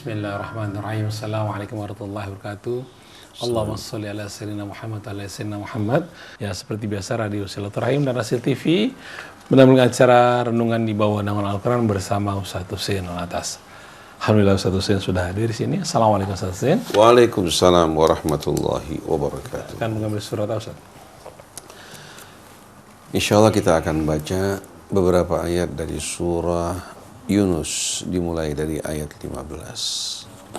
Bismillahirrahmanirrahim. Assalamualaikum warahmatullahi wabarakatuh. Allahumma sholli ala sayyidina Muhammad ala sayyidina Muhammad. Ya, seperti biasa Radio Silaturahim dan Rasil TV menampilkan acara renungan di bawah naungan Al-Quran bersama Ustaz Husein Alatas. Alhamdulillah Ustaz Husein sudah hadir di sini. Assalamualaikum Ustaz Husein. Waalaikumsalam warahmatullahi wabarakatuh. Akan mengambil surat Ustaz. Insyaallah kita akan baca beberapa ayat dari surah Yunus dimulai dari ayat 15.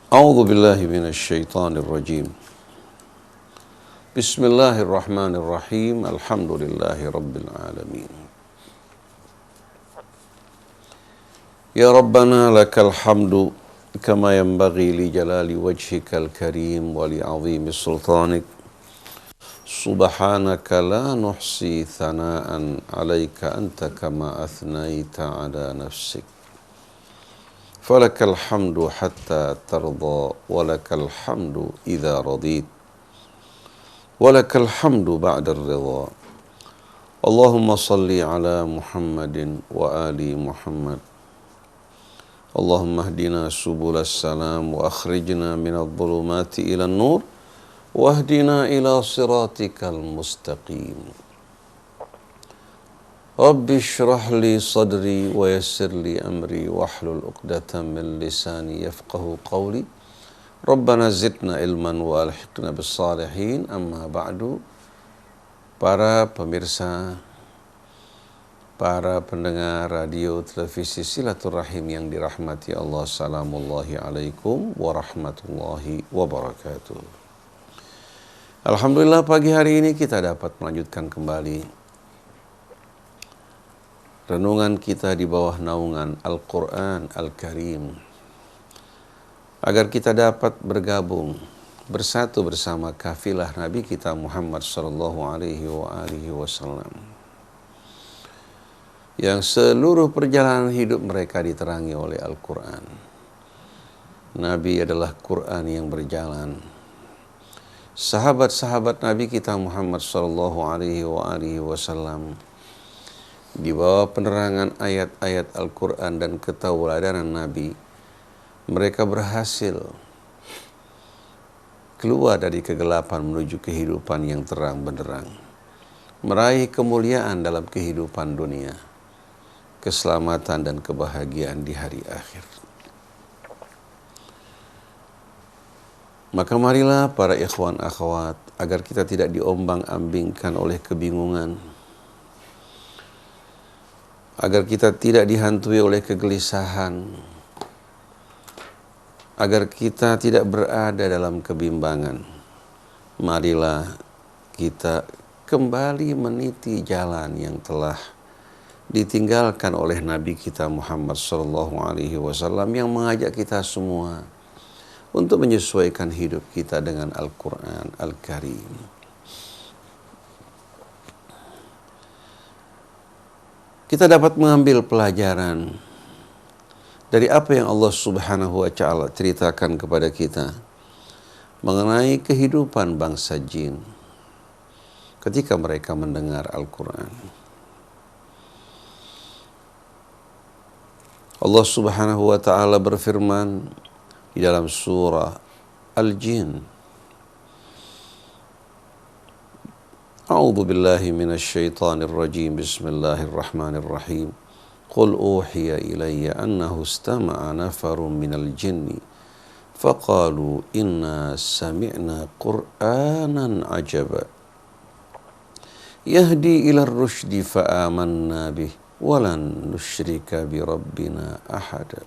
A'udzu billahi minasy syaithanir rajim. Bismillahirrahmanirrahim. Alhamdulillahi rabbil alamin. Ya Rabbana lakal hamdu kama yanbaghi li jalali wajhikal karim wa li 'azimi sultanik. Subhanaka la nuhsi thana'an 'alaika anta kama athnaita 'ala nafsik. Falakal hamdu hatta tarda walakal hamdu idza radit. Walakal hamdu ba'da ar-ridha. Allahumma salli 'ala Muhammadin wa ali Muhammad. Allahumma hdina subulas salam wa akhrijna minadh dhulumati ila an-nur. Wahdina ila siratikal mustaqim. Rabbi shrah li sadri wa yassir li amri wahlul 'uqdatam min lisani yafqahu qawli. Rabbana zidna ilman wa alhiqna bis salihin. Amma ba'du. Para pemirsa, para pendengar radio televisi Silaturahim yang dirahmati Allah, salamullahi alaikum warahmatullahi wabarakatuh. Alhamdulillah pagi hari ini kita dapat melanjutkan kembali renungan kita di bawah naungan Al-Quran Al-Karim, agar kita dapat bergabung bersatu bersama kafilah Nabi kita Muhammad sallallahu alaihi wasallam, yang seluruh perjalanan hidup mereka diterangi oleh Al-Quran. Nabi adalah Quran yang berjalan. Sahabat-sahabat Nabi kita Muhammad sallallahu alaihi wasallam di bawah penerangan ayat-ayat Al-Quran dan ketauladanan Nabi, mereka berhasil keluar dari kegelapan menuju kehidupan yang terang benderang, meraih kemuliaan dalam kehidupan dunia, keselamatan dan kebahagiaan di hari akhir. Maka marilah para ikhwan akhwat, agar kita tidak diombang-ambingkan oleh kebingungan, agar kita tidak dihantui oleh kegelisahan, agar kita tidak berada dalam kebimbangan. Marilah kita kembali meniti jalan yang telah ditinggalkan oleh Nabi kita Muhammad sallallahu alaihi wasallam, yang mengajak kita semua untuk menyesuaikan hidup kita dengan Al-Quran Al-Karim. Kita dapat mengambil pelajaran dari apa yang Allah Subhanahu wa Ta'ala ceritakan kepada kita mengenai kehidupan bangsa jin ketika mereka mendengar Al-Quran. Allah Subhanahu wa Ta'ala berfirman di dalam surah Al-Jin, A'udzu billahi minasy syaithanir rajim. Bismillahirrahmanirrahim. Qul uhiya ilayya annahu istama'a nafarun minal jinni faqalu inna sami'na qur'anan ajaba yahdi ila ar-rusydi fa amanna bih wa lan nusyrika bi rabbina ahada.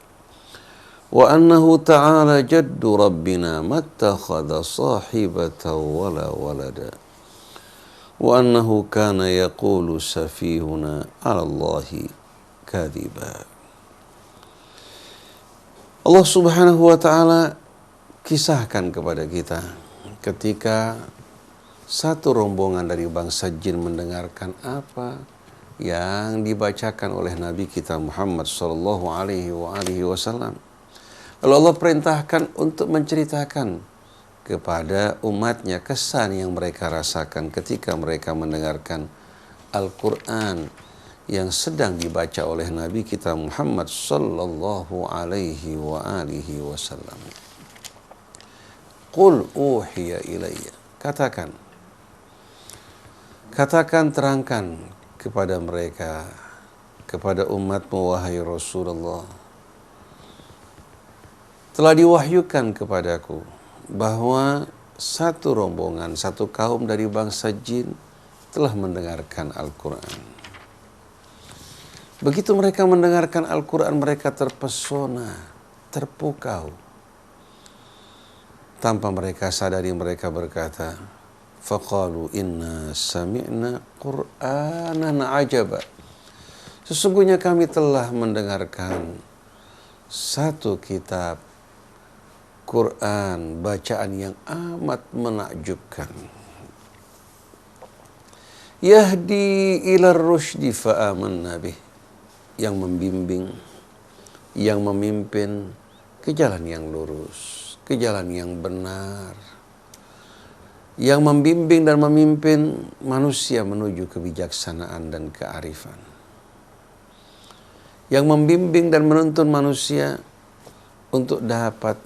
Wa annahu ta'ala jaddu rabbina mattakhadha sahibatan wala walada. Wa annahu kana yaqulu safihuna 'ala Allahi kadhiba. Allah Subhanahu wa Ta'ala kisahkan kepada kita ketika satu rombongan dari bangsa jin mendengarkan apa yang dibacakan oleh Nabi kita Muhammad sallallahu alaihi wasallam. Lalu Allah perintahkan untuk menceritakan kepada umatnya kesan yang mereka rasakan ketika mereka mendengarkan Al-Quran yang sedang dibaca oleh Nabi kita Muhammad sallallahu alaihi wa alihi wasallam. Qul uhiya ilayya. Katakan, terangkan kepada mereka, kepada umatmu wahai Rasulullah, telah diwahyukan kepadaku bahwa satu rombongan, satu kaum dari bangsa jin telah mendengarkan Al-Quran. Begitu mereka mendengarkan Al-Quran, mereka terpesona, terpukau. Tanpa mereka sadari, mereka berkata, faqalu inna sami'na Qur'anan ajaba. Sesungguhnya kami telah mendengarkan satu kitab Quran, bacaan yang amat menakjubkan. Yahdi ila rusydi fa'amanna bih. Yang membimbing, yang memimpin ke jalan yang lurus, ke jalan yang benar, yang membimbing dan memimpin manusia menuju kebijaksanaan dan kearifan, yang membimbing dan menuntun manusia untuk dapat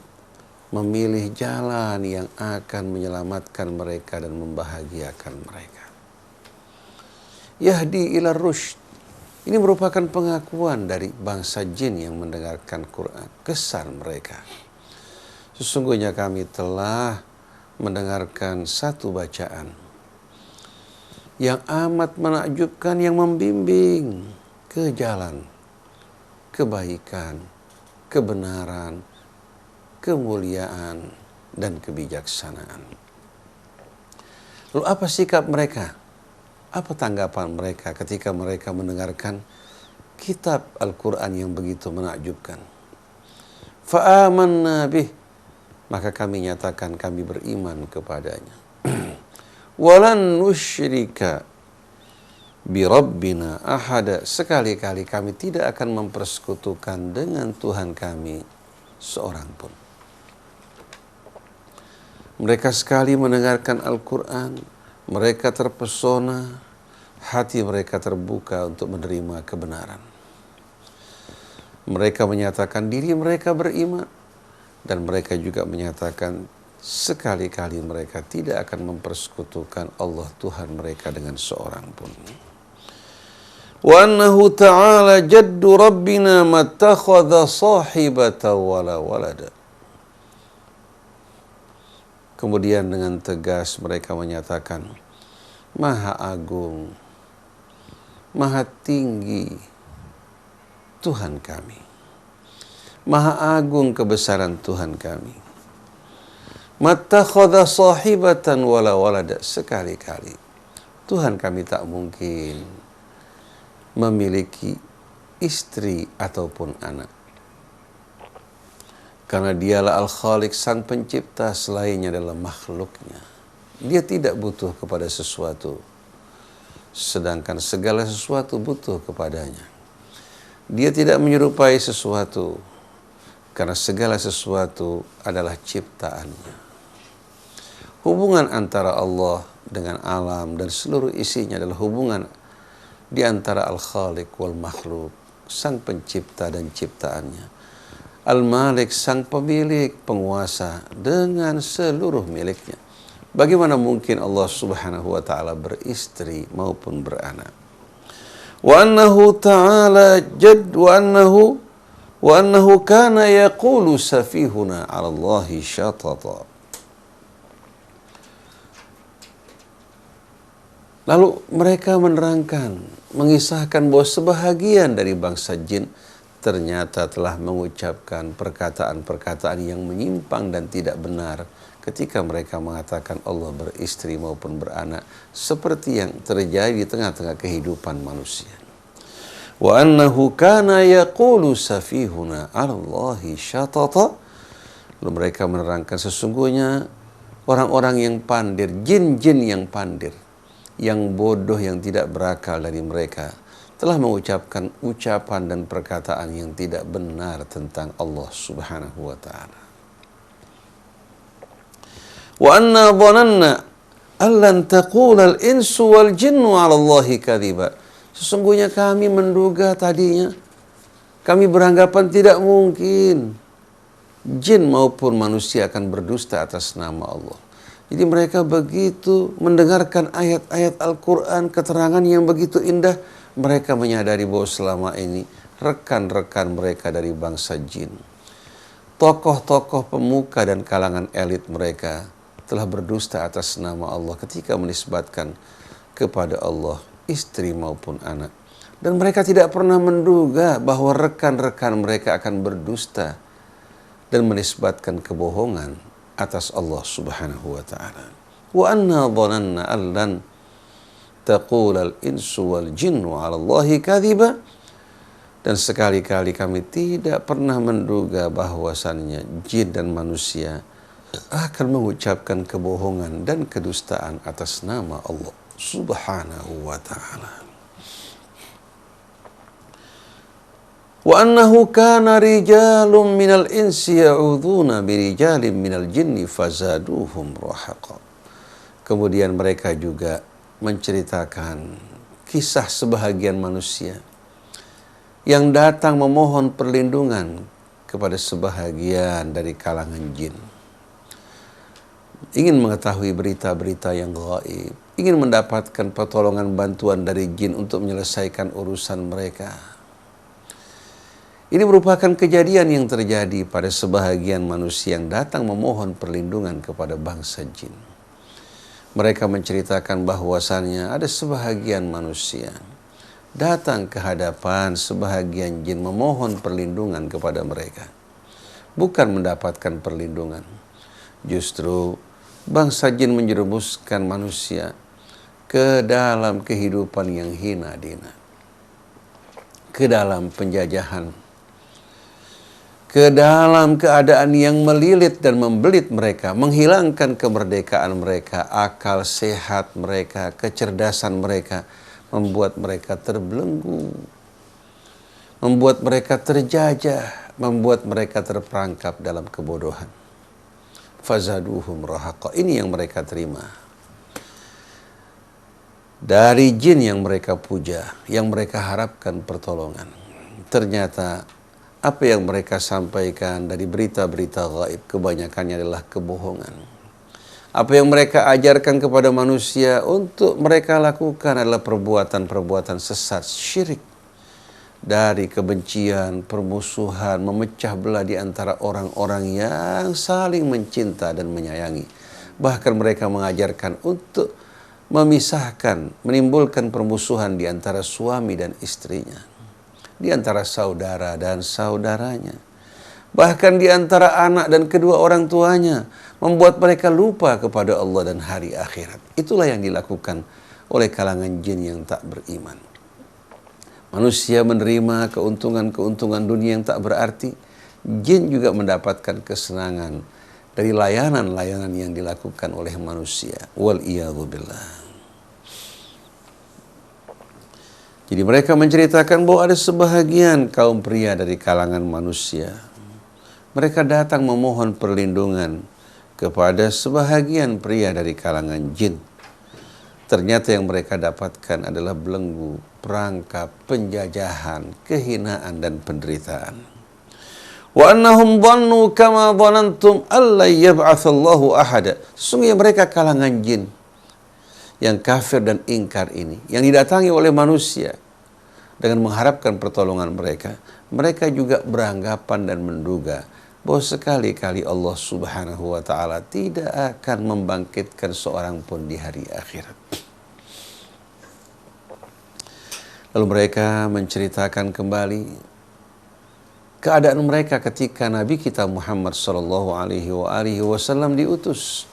memilih jalan yang akan menyelamatkan mereka dan membahagiakan mereka. Yahdi ila rusyd. Ini merupakan pengakuan dari bangsa jin yang mendengarkan Quran. Kesan mereka, sesungguhnya kami telah mendengarkan satu bacaan yang amat menakjubkan, yang membimbing ke jalan kebaikan, kebenaran, kemuliaan, dan kebijaksanaan. Lalu apa sikap mereka? Apa tanggapan mereka ketika mereka mendengarkan kitab Al-Quran yang begitu menakjubkan? Fa'amanna bih. Maka kami nyatakan kami beriman kepadanya. Walan nusyrika birabbina ahada. Sekali-kali kami tidak akan mempersekutukan dengan Tuhan kami seorang pun. Mereka sekali mendengarkan Al-Quran, mereka terpesona, hati mereka terbuka untuk menerima kebenaran. Mereka menyatakan diri mereka beriman, dan mereka juga menyatakan sekali-kali mereka tidak akan mempersekutukan Allah Tuhan mereka dengan seorang pun. Wa annahu ta'ala jaddu rabbina mattakhadha sahibata wala walada. Kemudian dengan tegas mereka menyatakan, Maha Agung, Maha Tinggi Tuhan kami. Maha Agung kebesaran Tuhan kami. Mattakhadha sahibatan wala walada. Sekali-kali Tuhan kami tak mungkin memiliki istri ataupun anak. Karena dialah Al-Khaliq, sang pencipta, selainnya adalah makhluknya. Dia tidak butuh kepada sesuatu, sedangkan segala sesuatu butuh kepadanya. Dia tidak menyerupai sesuatu, karena segala sesuatu adalah ciptaannya. Hubungan antara Allah dengan alam dan seluruh isinya adalah hubungan di antara Al-Khaliq wal makhluk, sang pencipta dan ciptaannya. Al-Malik, sang pemilik, penguasa dengan seluruh miliknya. Bagaimana mungkin Allah Subhanahu wa ta'ala beristri maupun beranak? Wa annahu ta'ala jad wa annahu kana yaqulu safihuna 'ala Allahi syatata. Lalu mereka menerangkan, mengisahkan bahwa sebahagian dari bangsa jin ternyata telah mengucapkan perkataan-perkataan yang menyimpang dan tidak benar ketika mereka mengatakan Allah beristri maupun beranak, seperti yang terjadi di tengah-tengah kehidupan manusia. Wa annahu kana yaqulu safihuna 'ala Allahi syatata. Lalu mereka menerangkan sesungguhnya orang-orang yang pandir, jin-jin yang pandir, yang bodoh, yang tidak berakal dari mereka, telah mengucapkan ucapan dan perkataan yang tidak benar tentang Allah Subhanahu wa ta'ala. Wa anna dhananna allan taqula al-insu wal jinnu 'ala Allahi kadhiba. Sesungguhnya kami menduga tadinya, kami beranggapan tidak mungkin jin maupun manusia akan berdusta atas nama Allah. Jadi mereka begitu mendengarkan ayat-ayat Al-Quran, keterangan yang begitu indah, mereka menyadari bahwa selama ini rekan-rekan mereka dari bangsa jin, tokoh-tokoh pemuka dan kalangan elit mereka telah berdusta atas nama Allah ketika menisbatkan kepada Allah istri maupun anak. Dan mereka tidak pernah menduga bahwa rekan-rekan mereka akan berdusta dan menisbatkan kebohongan atas Allah Subhanahu wa ta'ala. Wa anna dhananna allan taqulal insu wal jinnu 'ala Allahi kadhiba. Dan sekali-kali kami tidak pernah menduga bahwasannya jin dan manusia akan mengucapkan kebohongan dan kedustaan atas nama Allah Subhanahu wa ta'ala. Wa annahu kana rijalun minal insi ya'udhuna birijalin minal jinni fazaduhum rahaqa. Kemudian mereka juga menceritakan kisah sebahagian manusia yang datang memohon perlindungan kepada sebahagian dari kalangan jin. Ingin mengetahui berita-berita yang gaib, ingin mendapatkan pertolongan bantuan dari jin untuk menyelesaikan urusan mereka. Ini merupakan kejadian yang terjadi pada sebahagian manusia yang datang memohon perlindungan kepada bangsa jin. Mereka menceritakan bahwasannya ada sebahagian manusia datang ke hadapan sebahagian jin memohon perlindungan kepada mereka. Bukan mendapatkan perlindungan. Justru bangsa jin menjerumuskan manusia ke dalam kehidupan yang hina dina, ke dalam penjajahan, ke dalam keadaan yang melilit dan membelit mereka, menghilangkan kemerdekaan mereka, akal sehat mereka, kecerdasan mereka, membuat mereka terbelenggu, membuat mereka terjajah, membuat mereka terperangkap dalam kebodohan. Fazaduhum rahaqa. Ini yang mereka terima dari jin yang mereka puja, yang mereka harapkan pertolongan. Ternyata apa yang mereka sampaikan dari berita-berita gaib kebanyakannya adalah kebohongan. Apa yang mereka ajarkan kepada manusia untuk mereka lakukan adalah perbuatan-perbuatan sesat, syirik. Dari kebencian, permusuhan, memecah belah di antara orang-orang yang saling mencinta dan menyayangi. Bahkan mereka mengajarkan untuk memisahkan, menimbulkan permusuhan di antara suami dan istrinya, di antara saudara dan saudaranya, bahkan di antara anak dan kedua orang tuanya, membuat mereka lupa kepada Allah dan hari akhirat. Itulah yang dilakukan oleh kalangan jin yang tak beriman. Manusia menerima keuntungan-keuntungan dunia yang tak berarti. Jin juga mendapatkan kesenangan dari layanan-layanan yang dilakukan oleh manusia. Wal-iyadzubillah. Jadi mereka menceritakan bahwa ada sebahagian kaum pria dari kalangan manusia. Mereka datang memohon perlindungan kepada sebahagian pria dari kalangan jin. Ternyata yang mereka dapatkan adalah belenggu, perangkap, penjajahan, kehinaan dan penderitaan. Wa annahum dhannu kama dhanantum alla yab'atsallahu ahada. Sesungguhnya mereka kalangan jin yang kafir dan ingkar ini, yang didatangi oleh manusia dengan mengharapkan pertolongan mereka, mereka juga beranggapan dan menduga bahwa sekali-kali Allah Subhanahu wa ta'ala tidak akan membangkitkan seorang pun di hari akhirat. Lalu mereka menceritakan kembali keadaan mereka ketika Nabi kita Muhammad sallallahu alaihi wasallam diutus.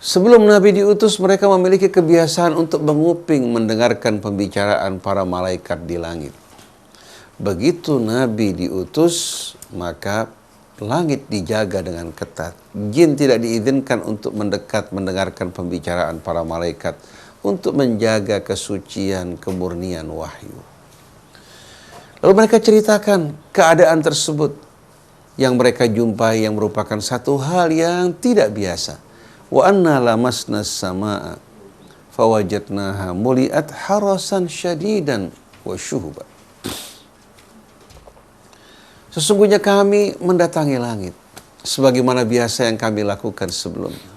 Sebelum Nabi diutus, mereka memiliki kebiasaan untuk menguping, mendengarkan pembicaraan para malaikat di langit. Begitu Nabi diutus, maka langit dijaga dengan ketat. Jin tidak diizinkan untuk mendekat mendengarkan pembicaraan para malaikat untuk menjaga kesucian, kemurnian wahyu. Lalu mereka ceritakan keadaan tersebut yang mereka jumpai yang merupakan satu hal yang tidak biasa. Wa anna lamasna as-samaa'a fawajadnaha muliat harasan syadidan wa syuhuba. Sesungguhnya kami mendatangi langit sebagaimana biasa yang kami lakukan sebelumnya.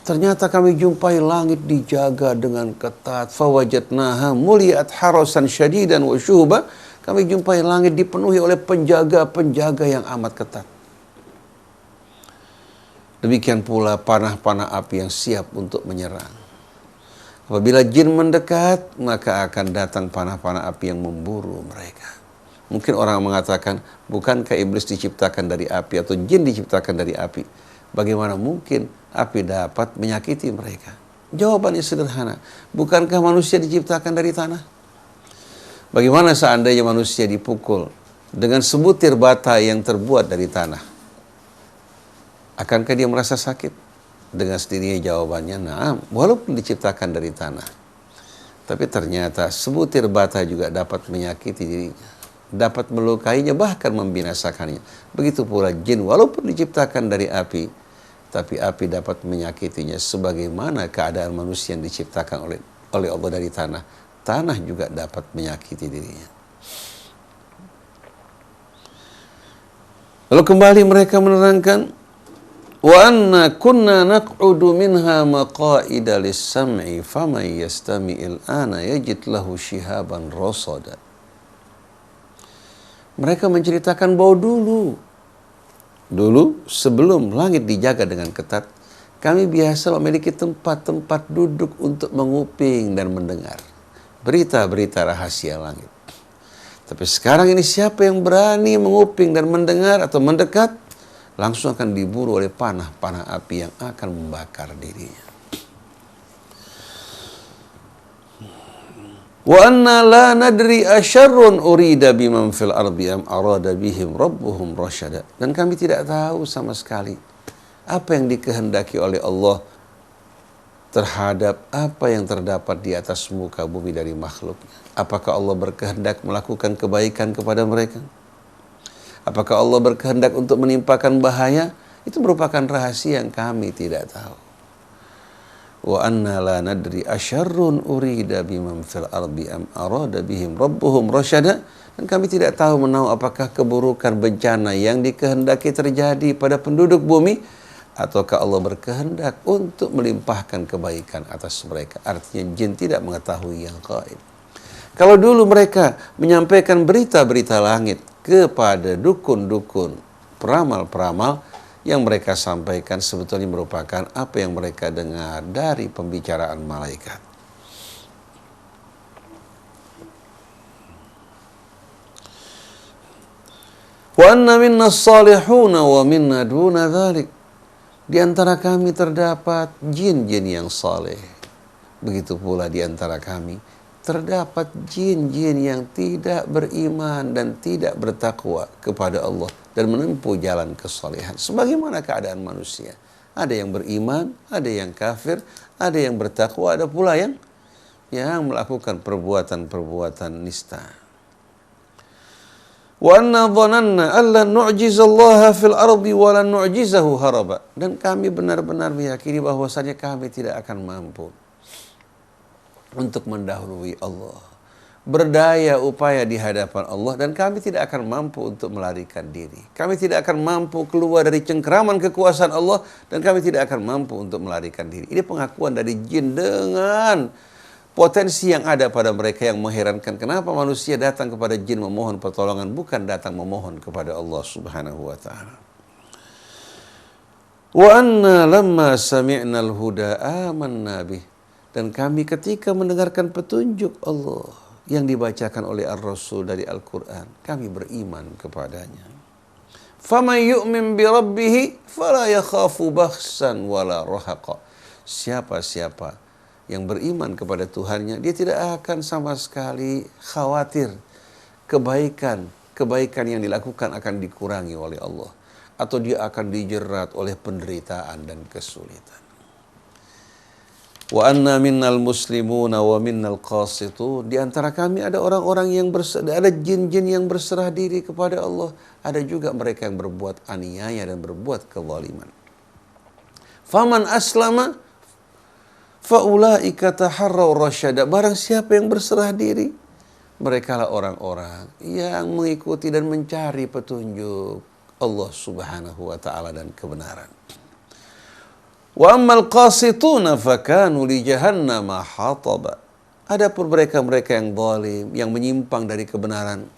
Ternyata kami jumpai langit dijaga dengan ketat. Fawajadnaha muliat harasan syadidan wa syuhuba. Kami jumpai langit dipenuhi oleh penjaga-penjaga yang amat ketat. Demikian pula panah-panah api yang siap untuk menyerang. Apabila jin mendekat, maka akan datang panah-panah api yang memburu mereka. Mungkin orang mengatakan, bukankah iblis diciptakan dari api atau jin diciptakan dari api? Bagaimana mungkin api dapat menyakiti mereka? Jawabannya sederhana. Bukankah manusia diciptakan dari tanah? Bagaimana seandainya manusia dipukul dengan sebutir bata yang terbuat dari tanah? Akankah dia merasa sakit? Dengan sendirinya jawabannya, nah, walaupun diciptakan dari tanah. Tapi ternyata sebutir bata juga dapat menyakiti dirinya, dapat melukainya, bahkan membinasakannya. Begitu pula jin, walaupun diciptakan dari api, tapi api dapat menyakitinya. Sebagaimana keadaan manusia yang diciptakan oleh Allah dari tanah, tanah juga dapat menyakiti dirinya. Lalu kembali mereka menerangkan, wa anna kunna naq'udu minha maqa'ida lis-sam'i faman yastami'il ana yajid lahu shihaban rasada. Mereka menceritakan bahwa dulu sebelum langit dijaga dengan ketat, kami biasa memiliki tempat-tempat duduk untuk menguping dan mendengar berita-berita rahasia langit. Tapi sekarang ini siapa yang berani menguping dan mendengar atau mendekat, langsung akan diburu oleh panah-panah api yang akan membakar dirinya. Wa anna la nadri asyarrun urida biman fil ardi am arada bihim rabbuhum rasyada. Dan kami tidak tahu sama sekali apa yang dikehendaki oleh Allah terhadap apa yang terdapat di atas muka bumi dari makhluknya. Apakah Allah berkehendak melakukan kebaikan kepada mereka? Apakah Allah berkehendak untuk menimpakan bahaya? Itu merupakan rahasia yang kami tidak tahu. Wa anna la nadri asyarrun urida biman fil ardi am arada bihim rabbuhum rasyada. Dan kami tidak tahu menahu apakah keburukan bencana yang dikehendaki terjadi pada penduduk bumi, ataukah Allah berkehendak untuk melimpahkan kebaikan atas mereka. Artinya jin tidak mengetahui yang gaib. Kalau dulu mereka menyampaikan berita-berita langit kepada dukun-dukun, peramal-peramal, yang mereka sampaikan sebetulnya merupakan apa yang mereka dengar dari pembicaraan malaikat. Wa anna minna as-salihuna wa minna duna dzalik. Di antara kami terdapat jin-jin yang saleh. Begitu pula di antara kami terdapat jin-jin yang tidak beriman dan tidak bertakwa kepada Allah dan menempuh jalan kesalehan. Sebagaimana keadaan manusia. Ada yang beriman, ada yang kafir, ada yang bertakwa, ada pula yang melakukan perbuatan-perbuatan nista. Wa anna dhananna alla nu'jizallaha fil ardi wa la nu'jizahu haraba. Dan kami benar-benar meyakini bahwasanya kami tidak akan mampu untuk mendahului Allah, berdaya upaya di hadapan Allah, dan kami tidak akan mampu untuk melarikan diri. Kami tidak akan mampu keluar dari cengkeraman kekuasaan Allah, dan kami tidak akan mampu untuk melarikan diri. Ini pengakuan dari jin dengan potensi yang ada pada mereka yang mengherankan. Kenapa manusia datang kepada jin memohon pertolongan, bukan datang memohon kepada Allah Subhanahu wa ta'ala. Wa anna lamma sami'na al-huda amanna bih. Dan kami ketika mendengarkan petunjuk Allah yang dibacakan oleh Ar-Rasul dari Al-Quran, kami beriman kepadanya. Faman yu'min bi rabbih fala yakhafu bakhsan wala rahaqa. Siapa-siapa yang beriman kepada Tuhannya, dia tidak akan sama sekali khawatir kebaikan yang dilakukan akan dikurangi oleh Allah, atau dia akan dijerat oleh penderitaan dan kesulitan. Wa anna minnal muslimuna wa minnal qasitun. Di antara kami ada orang-orang yang ada jin-jin yang berserah diri kepada Allah, ada juga mereka yang berbuat aniaya dan berbuat kezaliman. Faman aslama Faulaika taharraw rasyada. Barang siapa yang berserah diri, merekalah orang-orang yang mengikuti dan mencari petunjuk Allah Subhanahu wa taala dan kebenaran. Wa ammal qasituna fakanu li jahannama hataba. Adapun mereka-mereka yang zalim, yang menyimpang dari kebenaran,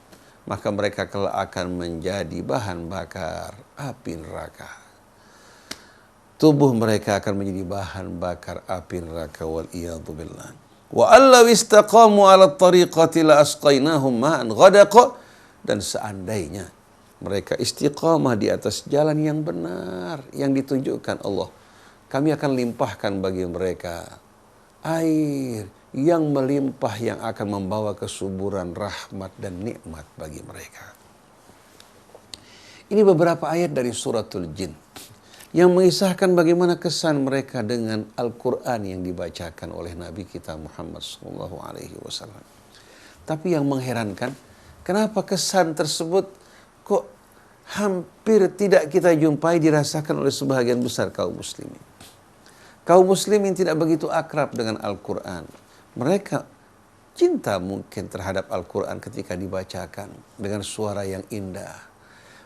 maka mereka kelak akan menjadi bahan bakar api neraka. Tubuh mereka akan menjadi bahan bakar api neraka, wal iyadzu billah. Wa allaw istaqamu 'ala tariqati la asqainahum ma'an ghadaqa. Dan seandainya mereka istiqamah di atas jalan yang benar yang ditunjukkan Allah, kami akan limpahkan bagi mereka air yang melimpah yang akan membawa kesuburan rahmat dan nikmat bagi mereka. Ini beberapa ayat dari suratul Jin yang mengisahkan bagaimana kesan mereka dengan Al-Quran yang dibacakan oleh Nabi kita Muhammad SAW. Tapi yang mengherankan, kenapa kesan tersebut kok hampir tidak kita jumpai dirasakan oleh sebagian besar kaum muslimin. Kaum muslimin tidak begitu akrab dengan Al-Quran. Mereka cinta mungkin terhadap Al-Quran ketika dibacakan dengan suara yang indah,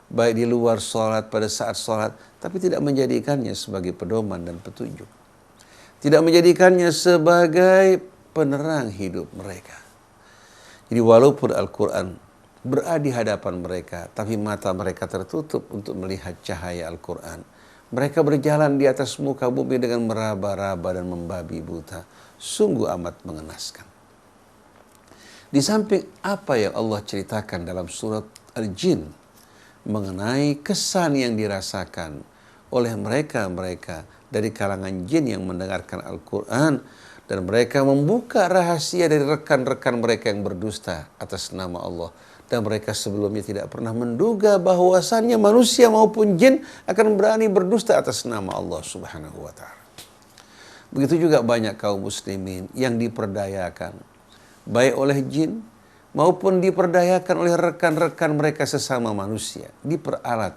baik di luar sholat, pada saat sholat, tapi tidak menjadikannya sebagai pedoman dan petunjuk. Tidak menjadikannya sebagai penerang hidup mereka. Jadi walaupun Al-Quran berada di hadapan mereka, tapi mata mereka tertutup untuk melihat cahaya Al-Quran. Mereka berjalan di atas muka bumi dengan meraba-raba dan membabi buta. Sungguh amat mengenaskan. Di samping apa yang Allah ceritakan dalam surat Al-Jin mengenai kesan yang dirasakan oleh mereka-mereka dari kalangan jin yang mendengarkan Al-Quran, dan mereka membuka rahasia dari rekan-rekan mereka yang berdusta atas nama Allah, dan mereka sebelumnya tidak pernah menduga bahwasannya manusia maupun jin akan berani berdusta atas nama Allah Subhanahu wa taala. Begitu juga banyak kaum muslimin yang diperdayakan baik oleh jin maupun diperdayakan oleh rekan-rekan mereka sesama manusia, diperalat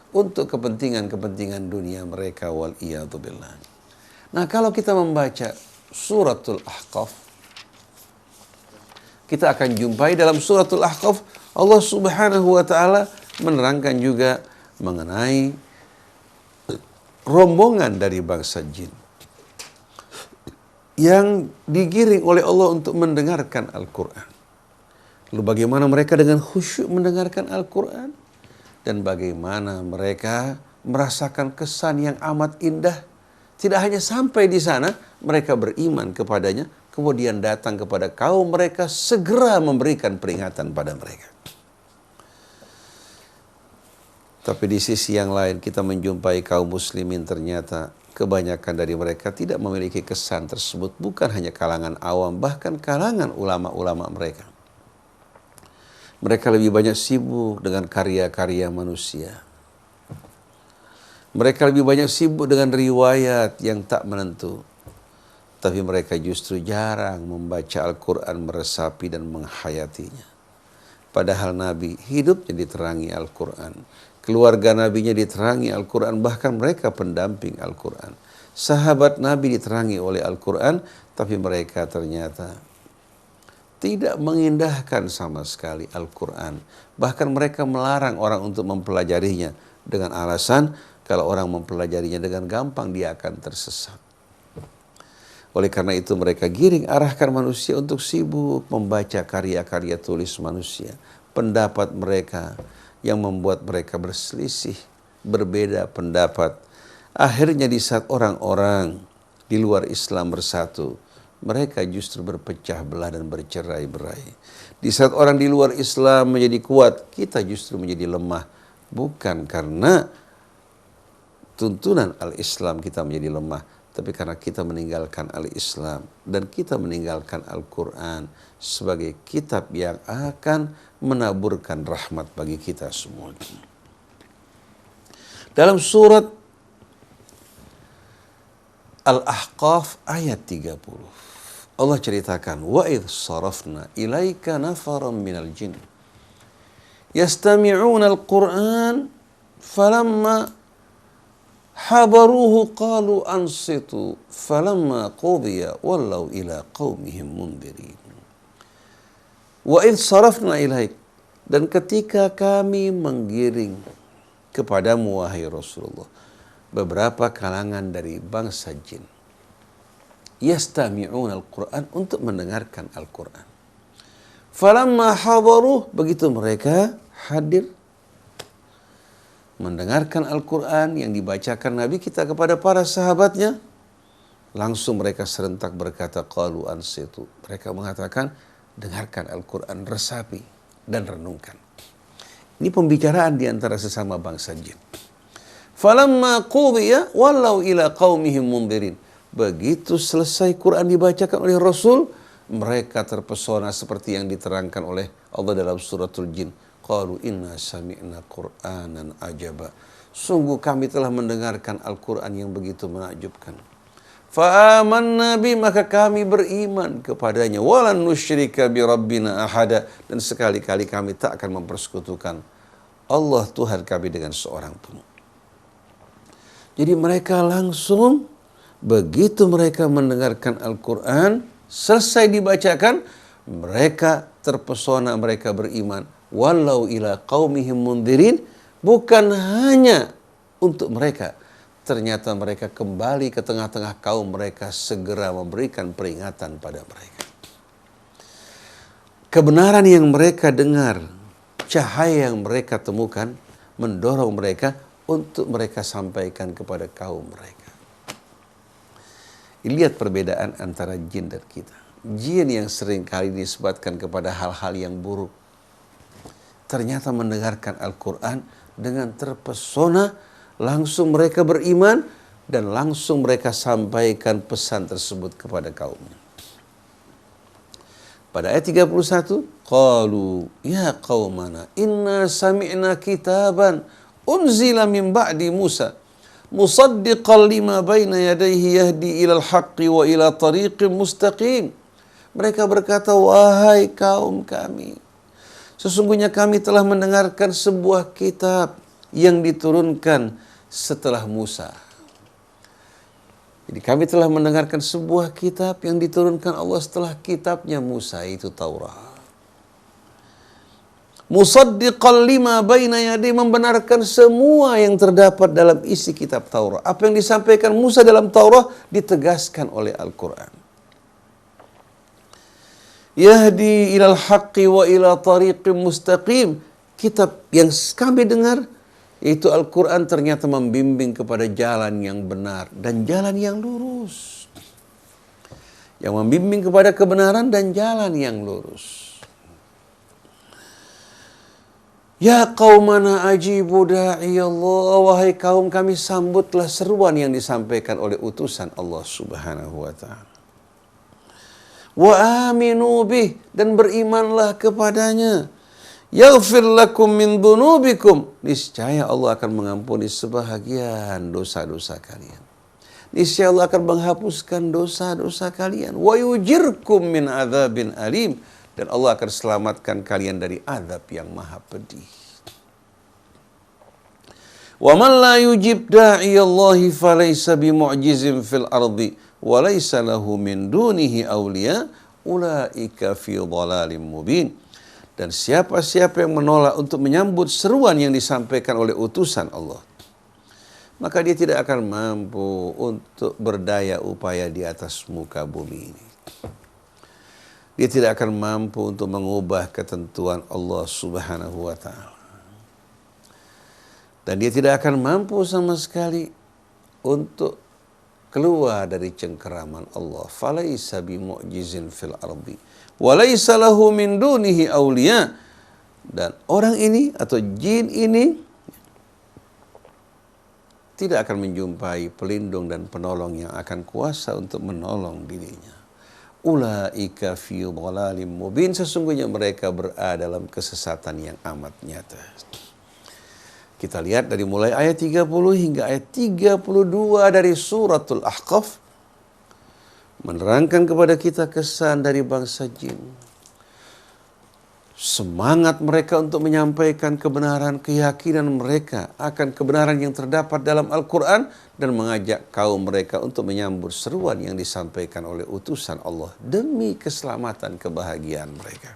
untuk kepentingan-kepentingan dunia mereka, wal iyadzu billah. Nah, kalau kita membaca suratul Ahqaf, kita akan jumpai dalam suratul Ahqaf Allah Subhanahu wa taala menerangkan juga mengenai rombongan dari bangsa jin yang digiring oleh Allah untuk mendengarkan Al-Quran. Lalu bagaimana mereka dengan khusyuk mendengarkan Al-Quran, dan bagaimana mereka merasakan kesan yang amat indah. Tidak hanya sampai di sana, mereka beriman kepadanya, kemudian datang kepada kaum mereka, segera memberikan peringatan pada mereka. Tapi di sisi yang lain kita menjumpai kaum muslimin ternyata kebanyakan dari mereka tidak memiliki kesan tersebut, bukan hanya kalangan awam, bahkan kalangan ulama-ulama mereka. Mereka lebih banyak sibuk dengan karya-karya manusia. Mereka lebih banyak sibuk dengan riwayat yang tak menentu. Tapi mereka justru jarang membaca Al-Quran, meresapi dan menghayatinya. Padahal Nabi hidupnya diterangi Al-Quran. Keluarga Nabinya diterangi Al-Quran, bahkan mereka pendamping Al-Quran. Sahabat Nabi diterangi oleh Al-Quran, tapi mereka ternyata tidak mengindahkan sama sekali Al-Quran. Bahkan mereka melarang orang untuk mempelajarinya dengan alasan kalau orang mempelajarinya dengan gampang dia akan tersesat. Oleh karena itu mereka giring arahkan manusia untuk sibuk membaca karya-karya tulis manusia, pendapat mereka yang membuat mereka berselisih, berbeda pendapat. Akhirnya di saat orang-orang di luar Islam bersatu, mereka justru berpecah belah dan bercerai-berai. Di saat orang di luar Islam menjadi kuat, kita justru menjadi lemah. Bukan karena tuntunan al-Islam kita menjadi lemah, tapi karena kita meninggalkan al-Islam dan kita meninggalkan Al-Quran sebagai kitab yang akan menaburkan rahmat bagi kita semua. Dalam surat Al-Ahqaf ayat 30, Allah ceritakan, wa idh sarafna ilaika nafaran minal jin yastami'una al-Qur'an falamma habaruhu qalu ansitu falamma qudiya wallau ila qaumihim mundirin. Wa idh sarafna ilaik, dan ketika kami menggiring kepadamu wahai Rasulullah beberapa kalangan dari bangsa jin, yastami'una al-Qur'an, untuk mendengarkan Al-Qur'an. Falamma hadaruh, begitu mereka hadir mendengarkan Al-Quran yang dibacakan Nabi kita kepada para sahabatnya, langsung mereka serentak berkata, qalu ansitu. Mereka mengatakan, dengarkan Al-Quran, resapi dan renungkan. Ini pembicaraan di antara sesama bangsa jin. Falamma qudiya wallau ila qaumihim mundirin. Begitu selesai Quran dibacakan oleh Rasul, mereka terpesona seperti yang diterangkan oleh Allah dalam suratul Jin. Qalu inna sami'na Qur'anan ajaba. Sungguh kami telah mendengarkan Al-Quran yang begitu menakjubkan. Fa'amanna bi, maka kami beriman kepadanya. Walan nusyrika bi rabbina ahada, dan sekali-kali kami tak akan mempersekutukan Allah Tuhan kami dengan seorang pun. Jadi mereka langsung, begitu mereka mendengarkan Al-Quran, selesai dibacakan, mereka terpesona, mereka beriman. Walau ila qaumihim mundirin, bukan hanya untuk mereka, ternyata mereka kembali ke tengah-tengah kaum mereka, segera memberikan peringatan pada mereka. Kebenaran yang mereka dengar, cahaya yang mereka temukan, mendorong mereka untuk mereka sampaikan kepada kaum mereka. Lihat perbedaan antara jin dan kita. Jin yang seringkali disebabkan kepada hal-hal yang buruk, ternyata mendengarkan Al-Quran dengan terpesona, langsung mereka beriman dan langsung mereka sampaikan pesan tersebut kepada kaumnya. Pada ayat 31, qalu ya qaumana inna sami'na kitaban unzila min ba'di Musa musaddiqan lima baina yadayhi yahdi ilal haqqi wa ila tariqim mustaqim. Mereka berkata, wahai kaum kami, sesungguhnya kami telah mendengarkan sebuah kitab yang diturunkan setelah Musa. Jadi kami telah mendengarkan sebuah kitab yang diturunkan Allah setelah kitabnya Musa, itu Taurat. Musaddiqan lima baina yadayhi, membenarkan semua yang terdapat dalam isi kitab Taurat. Apa yang disampaikan Musa dalam Taurat ditegaskan oleh Al-Quran. Yahdi ilal haqqi wa ila tariqim mustaqim. Kitab yang kami dengar, yaitu Al-Quran, ternyata membimbing kepada jalan yang benar dan jalan yang lurus. Yang membimbing kepada kebenaran dan jalan yang lurus. Ya qaumana ajibu da'iyallah, wahai kaum kami, sambutlah seruan yang disampaikan oleh utusan Allah Subhanahu wa ta'ala. Wa aminu bih, dan berimanlah kepadanya. Yaghfir lakum min dhunubikum, niscaya Allah akan mengampuni sebahagian dosa-dosa kalian. Niscaya Allah akan menghapuskan dosa-dosa kalian. Wa yujirkum min adzabin alim, dan Allah akan selamatkan kalian dari azab yang maha pedih. Wa man la yujib da'iyallahi falaysa bimu'jizin fil ardi wa laysa lahu min dunihi awliya ulaika fi dhalalim mubin. Dan siapa-siapa yang menolak untuk menyambut seruan yang disampaikan oleh utusan Allah, maka dia tidak akan mampu untuk berdaya upaya di atas muka bumi ini. Dia tidak akan mampu untuk mengubah ketentuan Allah Subhanahu wa ta'ala. Dan dia tidak akan mampu sama sekali untuk keluar dari cengkeraman Allah. Falaisa bimu'jizin fil ardi wa laisa lahu min dunihi awliya. Dan orang ini atau jin ini tidak akan menjumpai pelindung dan penolong yang akan kuasa untuk menolong dirinya. Ulaika fi dhalalim mubin, sesungguhnya mereka berada dalam kesesatan yang amat nyata. Kita lihat dari mulai ayat 30 hingga ayat 32 dari suratul Ahqaf, menerangkan kepada kita kesan dari bangsa jin. semangat mereka untuk menyampaikan kebenaran, keyakinan mereka akan kebenaran yang terdapat dalam Al-Quran, dan mengajak kaum mereka untuk menyambut seruan yang disampaikan oleh utusan Allah demi keselamatan kebahagiaan mereka.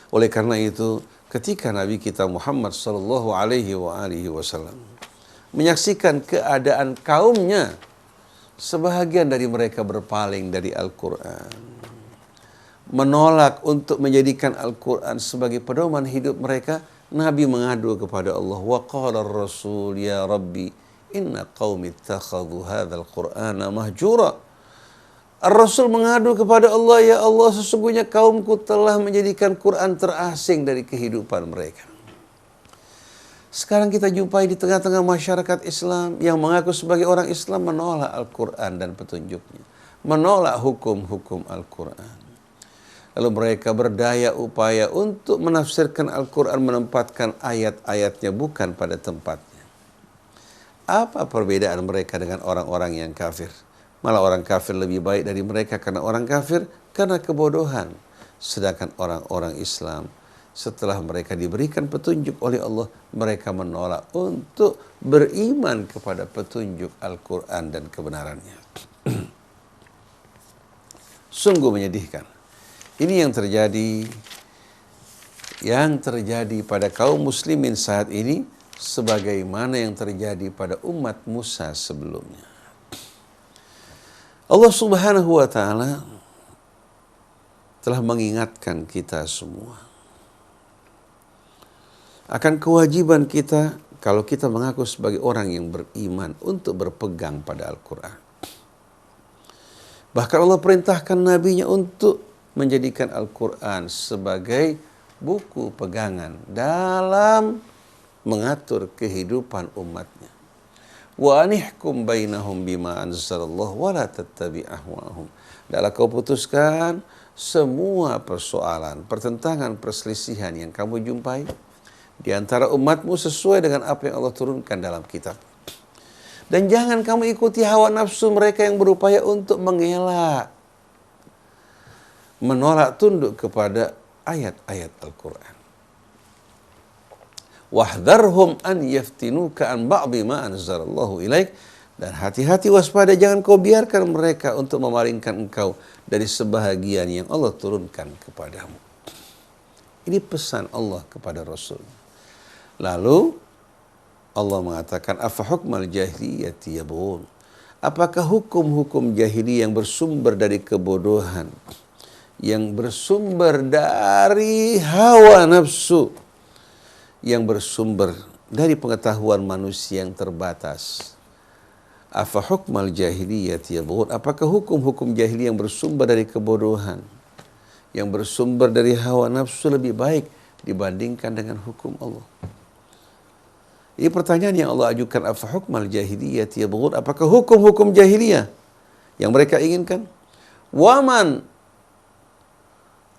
Oleh karena itu, ketika Nabi kita Muhammad sallallahu alaihi wasallam menyaksikan keadaan kaumnya, sebahagian dari mereka berpaling dari Al-Quran, menolak untuk menjadikan Al-Quran sebagai pedoman hidup mereka, Nabi mengadu kepada Allah. Wa qala ar-rasul ya Rabbi inna qaumi ittakhadhu hadzal Qur'ana mahjura. Ar-Rasul mengadu kepada Allah, ya Allah, sesungguhnya kaumku telah menjadikan Quran terasing dari kehidupan mereka. Sekarang kita jumpai di tengah-tengah masyarakat Islam yang mengaku sebagai orang Islam menolak Al-Quran dan petunjuknya, menolak hukum-hukum Al-Quran. Lalu mereka berdaya upaya untuk menafsirkan Al-Quran, menempatkan ayat-ayatnya bukan pada tempatnya. Apa perbedaan mereka dengan orang-orang yang kafir? Malah orang kafir lebih baik dari mereka karena orang kafir karena kebodohan. Sedangkan orang-orang Islam, setelah mereka diberikan petunjuk oleh Allah, mereka menolak untuk beriman kepada petunjuk Al-Quran dan kebenarannya. Sungguh menyedihkan. Ini yang terjadi pada kaum muslimin saat ini, sebagaimana yang terjadi pada umat Musa sebelumnya. Allah Subhanahu wa ta'ala telah mengingatkan kita semua akan kewajiban kita kalau kita mengaku sebagai orang yang beriman untuk berpegang pada Al-Quran. Bahkan Allah perintahkan nabinya untuk menjadikan Al-Quran sebagai buku pegangan dalam mengatur kehidupan umatnya. Wa anihkum bainahum bima anzalallahu wa la tattabi' ahwa'ahum. Dalam kau putuskan semua persoalan, pertentangan, perselisihan yang kamu jumpai di antara umatmu sesuai dengan apa yang Allah turunkan dalam kitab. Dan jangan kamu ikuti hawa nafsu mereka yang berupaya untuk mengelak, menolak tunduk kepada ayat-ayat Al-Quran. Wahdharhum an yaftinuka an ba'di ma anzalallahu ilaik. Dan hati-hati, waspada, jangan kau biarkan mereka untuk memalingkan engkau dari sebahagian yang Allah turunkan kepadamu. Ini pesan Allah kepada Rasul. Lalu Allah mengatakan, afa hukmal jahiliyati yabghun. Apakah hukum-hukum jahiliyah yang bersumber dari kebodohan, yang bersumber dari hawa nafsu, yang bersumber dari pengetahuan manusia yang terbatas. Afa hukmal jahiliyati yabghun. Apakah hukum-hukum jahiliyah yang bersumber dari kebodohan, yang bersumber dari hawa nafsu lebih baik dibandingkan dengan hukum Allah? Ini pertanyaan yang Allah ajukan. Afa hukmal jahiliyati yabghun. Apakah hukum-hukum jahiliyah yang mereka inginkan? Waman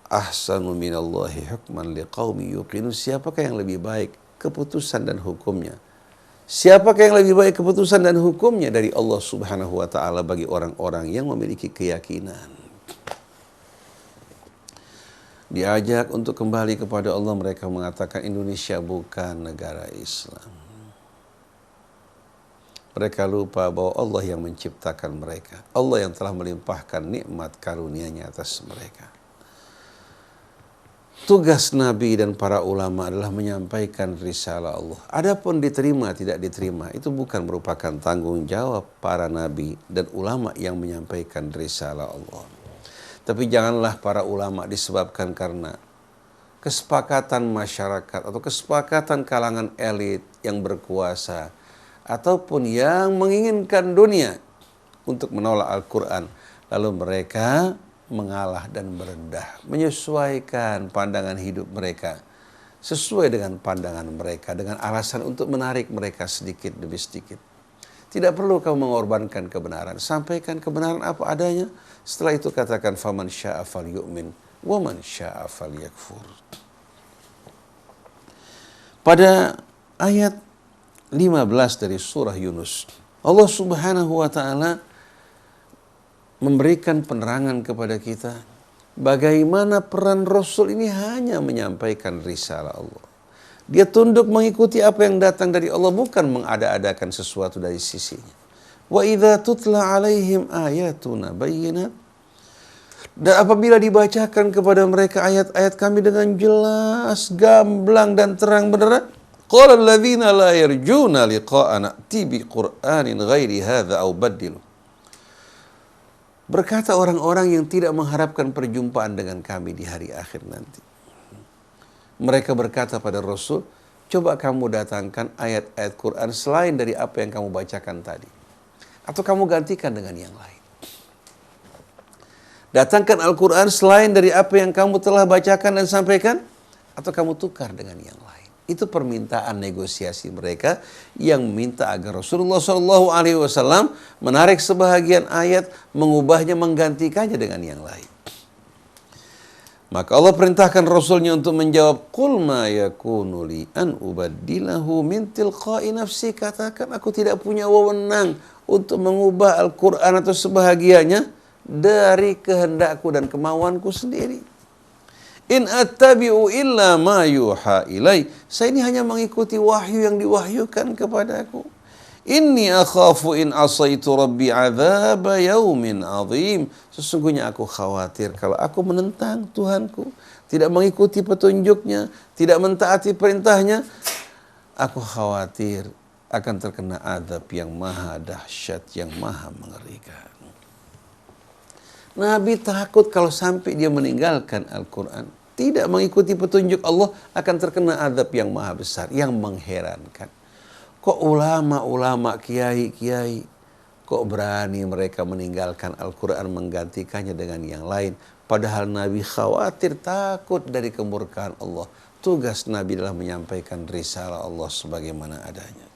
ahsanu minallahi hukman liqaumi yuqinun. Siapakah yang lebih baik keputusan dan hukumnya? Siapakah yang lebih baik keputusan dan hukumnya dari Allah Subhanahu wa ta'ala bagi orang-orang yang memiliki keyakinan? Diajak untuk kembali kepada Allah, mereka mengatakan Indonesia bukan negara Islam. Mereka lupa bahwa Allah yang menciptakan mereka, Allah yang telah melimpahkan nikmat karunia-Nya atas mereka. Tugas Nabi dan para ulama adalah menyampaikan risalah Allah. Adapun diterima tidak diterima, itu bukan merupakan tanggung jawab para nabi dan ulama yang menyampaikan risalah Allah. Tapi janganlah para ulama disebabkan karena kesepakatan masyarakat atau kesepakatan kalangan elit yang berkuasa ataupun yang menginginkan dunia untuk menolak Al-Quran, lalu mereka mengalah dan merendah, menyesuaikan pandangan hidup mereka sesuai dengan pandangan mereka, dengan alasan untuk menarik mereka sedikit demi sedikit. Tidak perlu kamu mengorbankan kebenaran, sampaikan kebenaran apa adanya. Setelah itu katakan faman syaa falyu'min wa man syaa falyakfur. Pada ayat 15 dari surah Yunus, Allah Subhanahu wa ta'ala memberikan penerangan kepada kita bagaimana peran Rasul ini hanya menyampaikan risalah Allah. Dia tunduk mengikuti apa yang datang dari Allah, bukan mengada-adakan sesuatu dari sisinya. Wa idza tutla alaihim ayatuna bayyinat, dan apabila dibacakan kepada mereka ayat-ayat kami dengan jelas, gamblang dan terang benderang, qala alladziina la yarjuna liqa'ana ati bi qur'anin ghairi hadza aw baddilu. Berkata orang-orang yang tidak mengharapkan perjumpaan dengan kami di hari akhir nanti. Mereka berkata pada Rasul, coba kamu datangkan ayat-ayat Quran selain dari apa yang kamu bacakan tadi. Atau kamu gantikan dengan yang lain. Datangkan Al-Quran selain dari apa yang kamu telah bacakan dan sampaikan. Atau kamu tukar dengan yang lain. Itu permintaan negosiasi mereka yang minta agar Rasulullah SAW menarik sebahagian ayat, mengubahnya, menggantikannya dengan yang lain. Maka Allah perintahkan Rasulnya untuk menjawab, Qul ma yakunu li an ubaddilahu min tilqa'i nafsi. Katakan, aku tidak punya wewenang untuk mengubah Al-Quran atau sebahagiannya dari kehendakku dan kemauanku sendiri. In attabi'u illa ma yuha ilai. Saya ini hanya mengikuti wahyu yang diwahyukan kepadaku. Inni akhafu in asaitu rabbi adzaba yaumin azim. Sesungguhnya aku khawatir kalau aku menentang Tuhanku, tidak mengikuti petunjuknya, tidak mentaati perintahnya, aku khawatir akan terkena azab yang maha dahsyat, yang maha mengerikan. Nabi takut kalau sampai dia meninggalkan Al-Quran, tidak mengikuti petunjuk Allah, akan terkena azab yang maha besar, yang mengherankan. Kok ulama-ulama, kiai-kiai, kok berani mereka meninggalkan Al-Quran, menggantikannya dengan yang lain. Padahal Nabi khawatir, takut dari kemurkaan Allah. Tugas Nabi adalah menyampaikan risalah Allah sebagaimana adanya.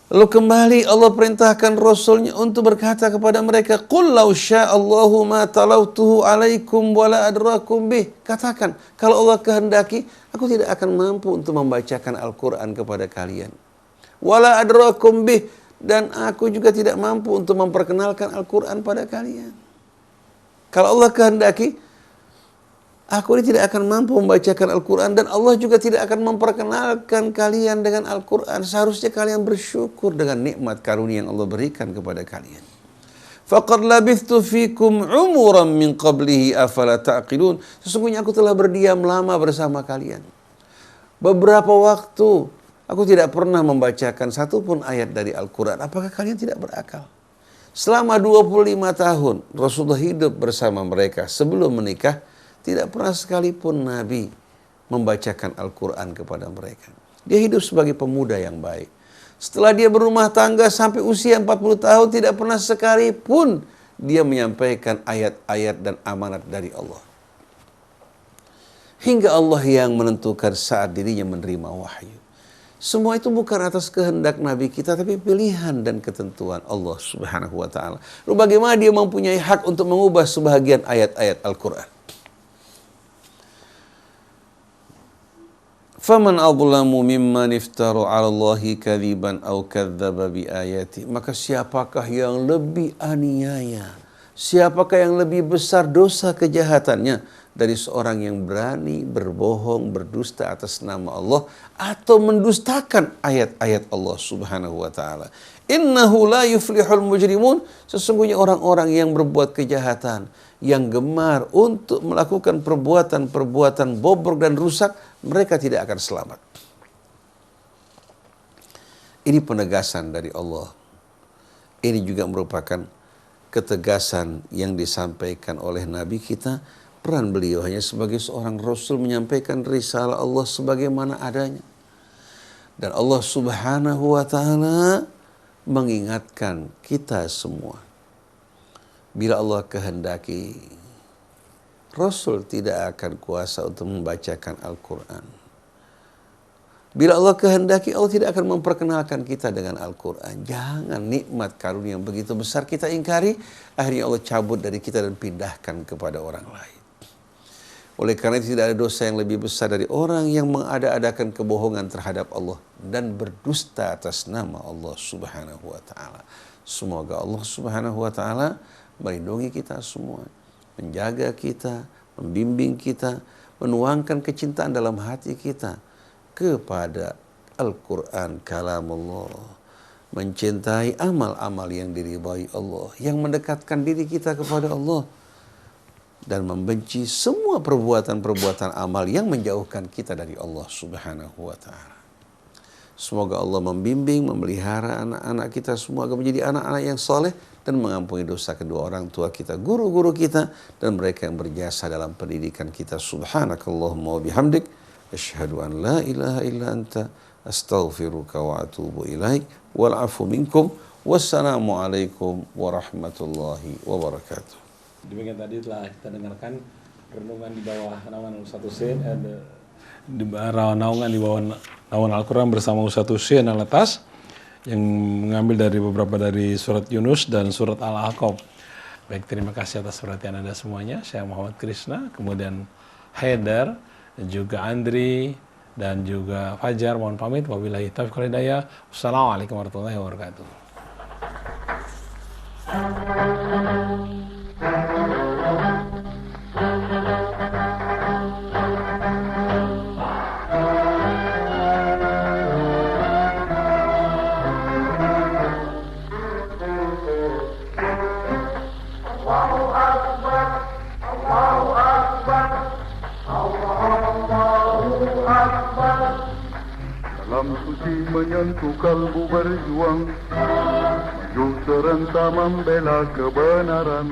Lalu kembali Allah perintahkan Rasulnya untuk berkata kepada mereka, Qul law sya'allahu ma talautuhu alaikum wala adrakum bih. Katakan, kalau Allah kehendaki, aku tidak akan mampu untuk membacakan Al-Quran kepada kalian. Wala adrakum bih, dan aku juga tidak mampu untuk memperkenalkan Al-Quran pada kalian. Kalau Allah kehendaki, aku ini tidak akan mampu membacakan Al-Quran, dan Allah juga tidak akan memperkenalkan kalian dengan Al-Quran. Seharusnya kalian bersyukur dengan nikmat karunia yang Allah berikan kepada kalian. Faqad labithtu fikum umuran min qablihi afala ta'qilun. Sesungguhnya aku telah berdiam lama bersama kalian. Beberapa waktu aku tidak pernah membacakan satupun ayat dari Al-Quran. Apakah kalian tidak berakal? Selama 25 tahun Rasulullah hidup bersama mereka sebelum menikah, tidak pernah sekalipun Nabi membacakan Al-Quran kepada mereka. Dia hidup sebagai pemuda yang baik. Setelah dia berumah tangga sampai usia 40 tahun, tidak pernah sekalipun dia menyampaikan ayat-ayat dan amanat dari Allah. Hingga Allah yang menentukan saat dirinya menerima wahyu. Semua itu bukan atas kehendak Nabi kita, tapi pilihan dan ketentuan Allah Subhanahu wa ta'ala. Lalu bagaimana dia mempunyai hak untuk mengubah sebahagian ayat-ayat Al-Quran? Faman adlamu mimman iftara 'ala Allahi kadziban aw kadzdzaba bi ayati. Maka siapakah yang lebih aniaya? Siapakah yang lebih besar dosa kejahatannya dari seorang yang berani berbohong, berdusta atas nama Allah atau mendustakan ayat-ayat Allah Subhanahu wa taala. Innahu la yuflihul mujrimun. Sesungguhnya orang-orang yang berbuat kejahatan, yang gemar untuk melakukan perbuatan-perbuatan bobrok dan rusak, mereka tidak akan selamat. Ini penegasan dari Allah. Ini juga merupakan ketegasan yang disampaikan oleh Nabi kita. Peran beliau hanya sebagai seorang Rasul menyampaikan risalah Allah sebagaimana adanya. Dan Allah Subhanahu wa ta'ala mengingatkan kita semua. Bila Allah kehendaki, Rasul tidak akan kuasa untuk membacakan Al-Quran. Bila Allah kehendaki, Allah tidak akan memperkenalkan kita dengan Al-Quran. Jangan nikmat karunia yang begitu besar kita ingkari, akhirnya Allah cabut dari kita dan pindahkan kepada orang lain. Oleh karena itu tidak ada dosa yang lebih besar dari orang yang mengada-adakan kebohongan terhadap Allah dan berdusta atas nama Allah Subhanahu wa ta'ala. Semoga Allah Subhanahu wa ta'ala melindungi kita semua, menjaga kita, membimbing kita, menuangkan kecintaan dalam hati kita kepada Al-Quran kalamullah, mencintai amal-amal yang diridhai Allah, yang mendekatkan diri kita kepada Allah, dan membenci semua perbuatan-perbuatan amal yang menjauhkan kita dari Allah Subhanahu wa ta'ala. Semoga Allah membimbing, memelihara anak-anak kita semua agar menjadi anak-anak yang soleh dan mengampuni dosa kedua orang tua kita, guru-guru kita, dan mereka yang berjasa dalam pendidikan kita. Subhanakallahumma wa bihamdik, asyhadu an la ilaha illa anta, astaghfiruka wa atubu ilaik, wal afu minkum, wassalamu alaikum warahmatullahi wabarakatuh. Demikian tadi telah kita dengarkan renungan di bawah naungan Ustadz Husein, naungan di bawah naungan Al-Quran bersama Ustadz Husein Alatas, yang mengambil dari beberapa dari surat Yunus dan surat Al-Ahqaf. Baik, terima kasih atas perhatian Anda semuanya. Saya Muhammad Krishna, kemudian Haidar, dan juga Andri, dan juga Fajar. Mohon pamit. Wabillahi taufiq wal hidayah. Wassalamualaikum warahmatullahi wabarakatuh. Dalam suci menyentuh kalbu berjuang, maju serentak membela kebenaran.